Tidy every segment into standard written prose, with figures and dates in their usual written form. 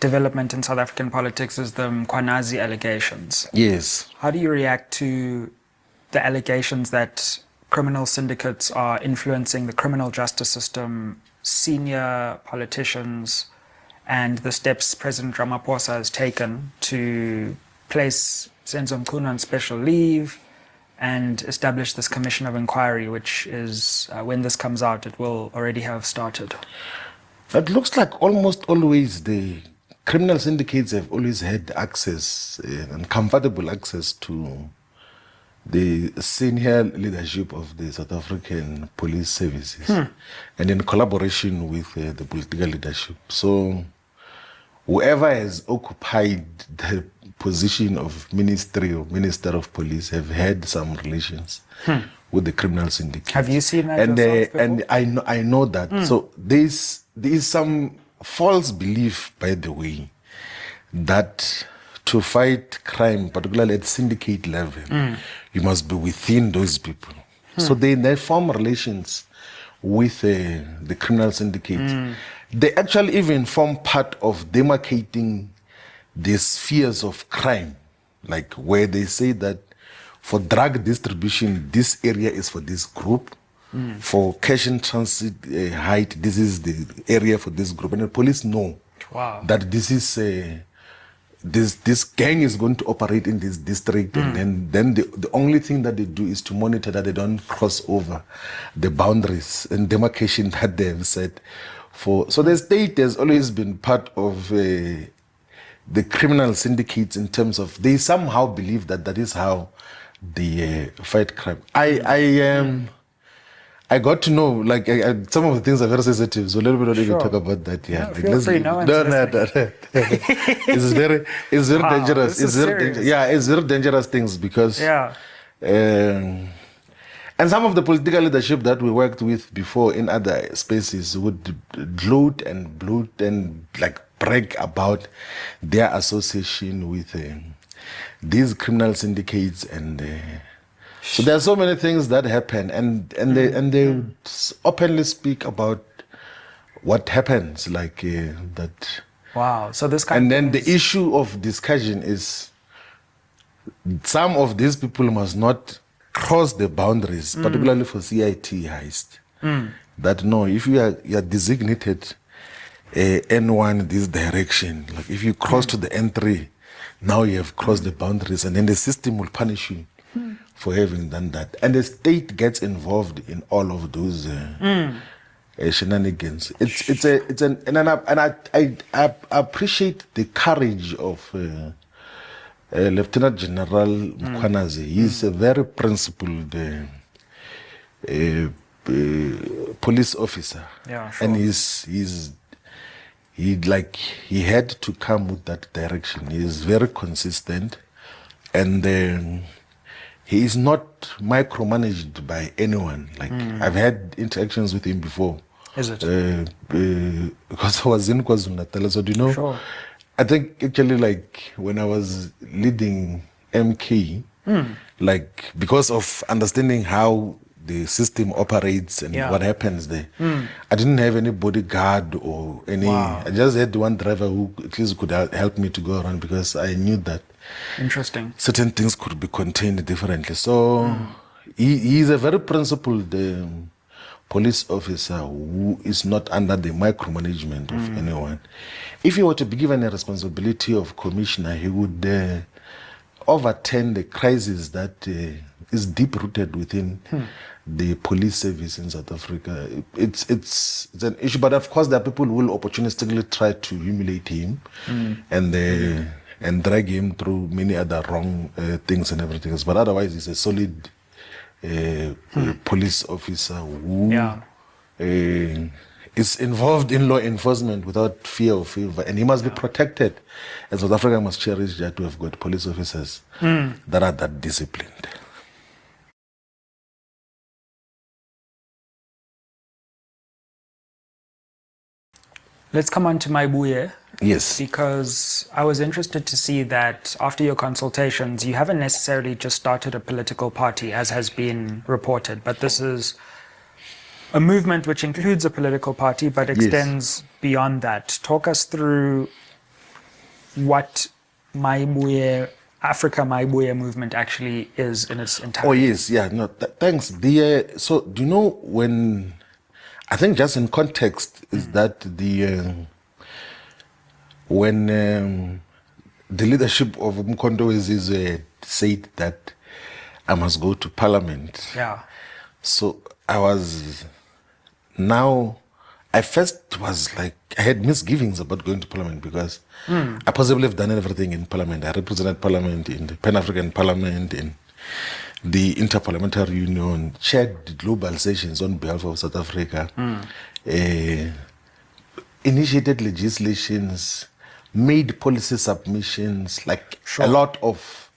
development in South African politics is the Mkhwanazi allegations. Yes. How do you react to the allegations that criminal syndicates are influencing the criminal justice system, senior politicians, and the steps President Ramaphosa has taken to place Senzo Mkhuna on special leave and establish this commission of inquiry, which is, when this comes out, it will already have started? It looks like almost always the criminal syndicates have always had access and comfortable access to the senior leadership of the South African police services and in collaboration with the political leadership. So whoever has occupied the position of ministry or minister of police have had some relations with the criminal syndicate. Have you seen that yourself before? And I know that. So there is some false belief, by the way, that to fight crime, particularly at syndicate level, you must be within those people. So they form relations with the criminal syndicate. They actually even form part of demarcating the spheres of crime, like where they say that for drug distribution, this area is for this group. For cash in transit height, this is the area for this group. And the police know that this is this gang is going to operate in this district, and then the only thing that they do is to monitor that they don't cross over the boundaries and demarcation that they have set for. So the state has always been part of the criminal syndicates in terms of they somehow believe that that is how they fight crime. I got to know, like, some of the things are very sensitive, so a little bit not even talk about that. Yeah, like, feel free, no. It's very dangerous. It's very dangerous. Yeah, it's very dangerous things because and some of the political leadership that we worked with before in other spaces would gloat and like brag about their association with these criminal syndicates and. So there are so many things that happen, and they openly speak about what happens, like that. Wow! So this kind. And then the issue of discussion is some of these people must not cross the boundaries, particularly for CIT heist. That no, if you are designated N1 this direction, like if you cross to the N3, now you have crossed the boundaries, and then the system will punish you for having done that. And the state gets involved in all of those shenanigans. I appreciate the courage of Lieutenant General Mkhwanazi. He's a very principled police officer. Yeah, sure. And he had to come with that direction. He is very consistent, and he is not micromanaged by anyone. Like I've had interactions with him before. Is it? Because I was in KwaZulu-Natal, so do you know? Sure. I think actually, like when I was leading MK, like because of understanding how the system operates and what happens there, I didn't have any bodyguard or any. I just had one driver who at least could help me to go around because I knew that. Interesting. Certain things could be contained differently. So he is a very principled police officer who is not under the micromanagement of anyone. If he were to be given a responsibility of commissioner, he would overturn the crisis that is deep-rooted within the police service in South Africa. It's an issue, but of course there are people who will opportunistically try to humiliate him and drag him through many other wrong things and everything else. But otherwise, he's a solid police officer who is involved in law enforcement without fear or favor. And he must be protected. And South Africa must cherish that we have got police officers that are that disciplined. Let's come on to Maibuye. Yes. Because I was interested to see that after your consultations, you haven't necessarily just started a political party, as has been reported, but this is a movement which includes a political party, but extends beyond that. Talk us through what Africa Maibuye movement actually is in its entirety? Oh yes, yeah, no, thanks. So do you know when? I think just in context is that when the leadership of Mkhwanazi said that I must go to Parliament. Yeah. So I first was like, I had misgivings about going to Parliament because I possibly have done everything in Parliament. I represented Parliament in the Pan-African Parliament, in the Interparliamentary Union, chaired global sessions on behalf of South Africa, initiated legislations, made policy submissions, like a lot of,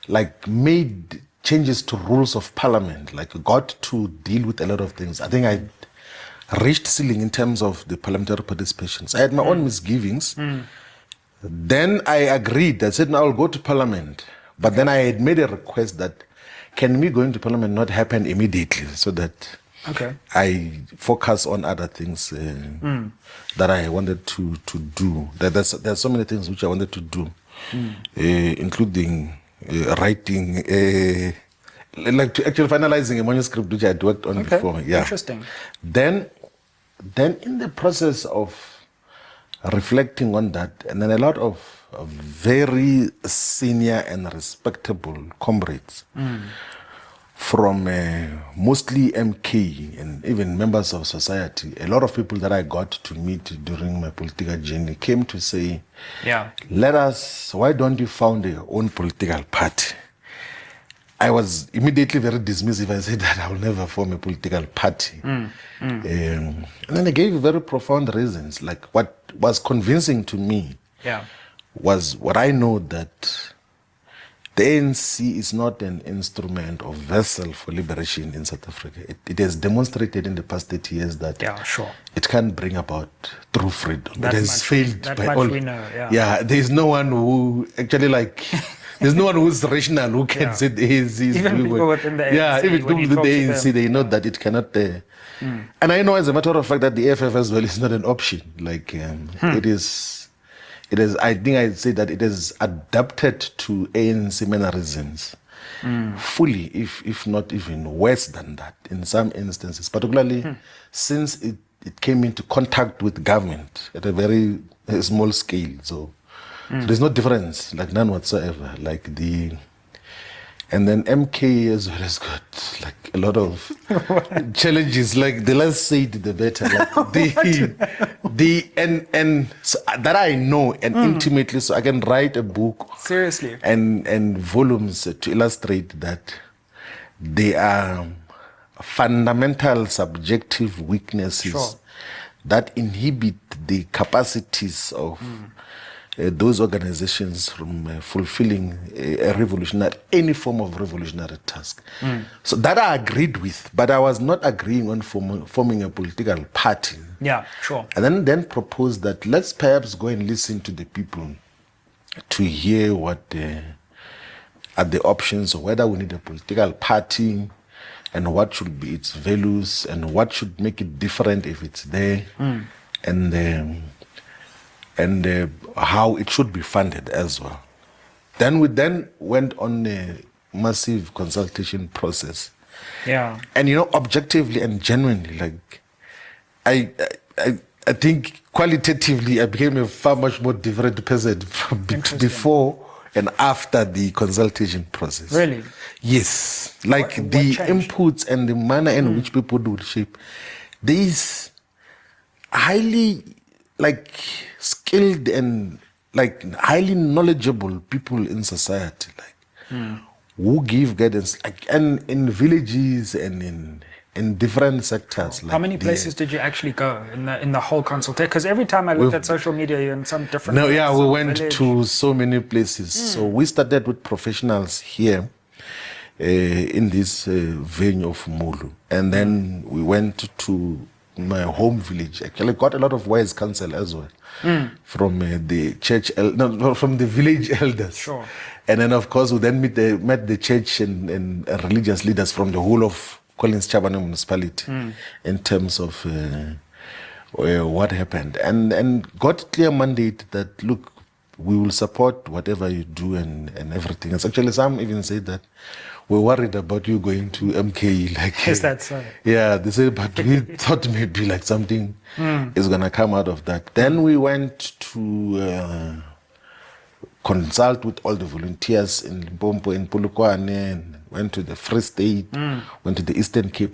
like made changes to rules of Parliament, like got to deal with a lot of things. I think I reached ceiling in terms of the parliamentary participations. I had my own misgivings. Then I agreed. I said, no, I'll go to Parliament. But then I had made a request that can me going to Parliament not happen immediately so that I focus on other things that I wanted to do. There's so many things which I wanted to do, including writing, like to actually finalizing a manuscript which I had worked on before. Yeah. Interesting. Then in the process of reflecting on that, and then a lot of very senior and respectable comrades from mostly MK and even members of society, a lot of people that I got to meet during my political journey came to say, why don't you found your own political party? I was immediately very dismissive. I said that I will never form a political party. And then I gave very profound reasons. Like what was convincing to me was what I know, that the ANC is not an instrument or vessel for liberation in South Africa. It has demonstrated in the past 30 years that it can bring about true freedom. It has failed by all. We know, there is no one who actually like... There's no one who's rational who can say the ANC is... Even people within the ANC. Even people within the ANC, they know that it cannot... And I know, as a matter of fact, that the AFF as well is not an option. Like, it is... I think I'd say that it is adapted to ANC mannerisms fully, if not even worse than that in some instances, particularly since it came into contact with government at a very small scale. So there's no difference, like none whatsoever. And then MK as well has got like a lot of challenges. Like the less said, the better. Like and so that I know and intimately, so I can write a book seriously and volumes to illustrate that they are fundamental subjective weaknesses that inhibit the capacities of those organizations from fulfilling any form of revolutionary task. So that I agreed with, but I was not agreeing on forming a political party. Yeah, sure. And then proposed that let's perhaps go and listen to the people to hear what are the options, or whether we need a political party, and what should be its values, and what should make it different if it's there, and how it should be funded as well. Then we went on a massive consultation process. Yeah. And objectively and genuinely, like I think qualitatively I became a far much more different person from before and after the consultation process. Really? Yes. Like the inputs and the manner in which people would shape these highly skilled and highly knowledgeable people in society, who give guidance, and in villages and in different sectors. How many places did you actually go in the whole consultation? Because every time I looked at social media, you're in some different. No, yeah, we went to so many places. So we started with professionals here in this venue of Mulu, and then we went to my home village. Actually, got a lot of wise counsel as well from the church, from the village elders. Sure. And then, of course, we then met the church and religious leaders from the whole of Collins Chabane municipality in terms of what happened, and got clear mandate that look, we will support whatever you do and everything. It's actually, some even say that we're worried about you going to MK. Like, Is that so? Yeah, they say, but we thought maybe like something is gonna come out of that. Then we went to consult with all the volunteers in Limpopo, in Polokwane, and went to the Free State, went to the Eastern Cape.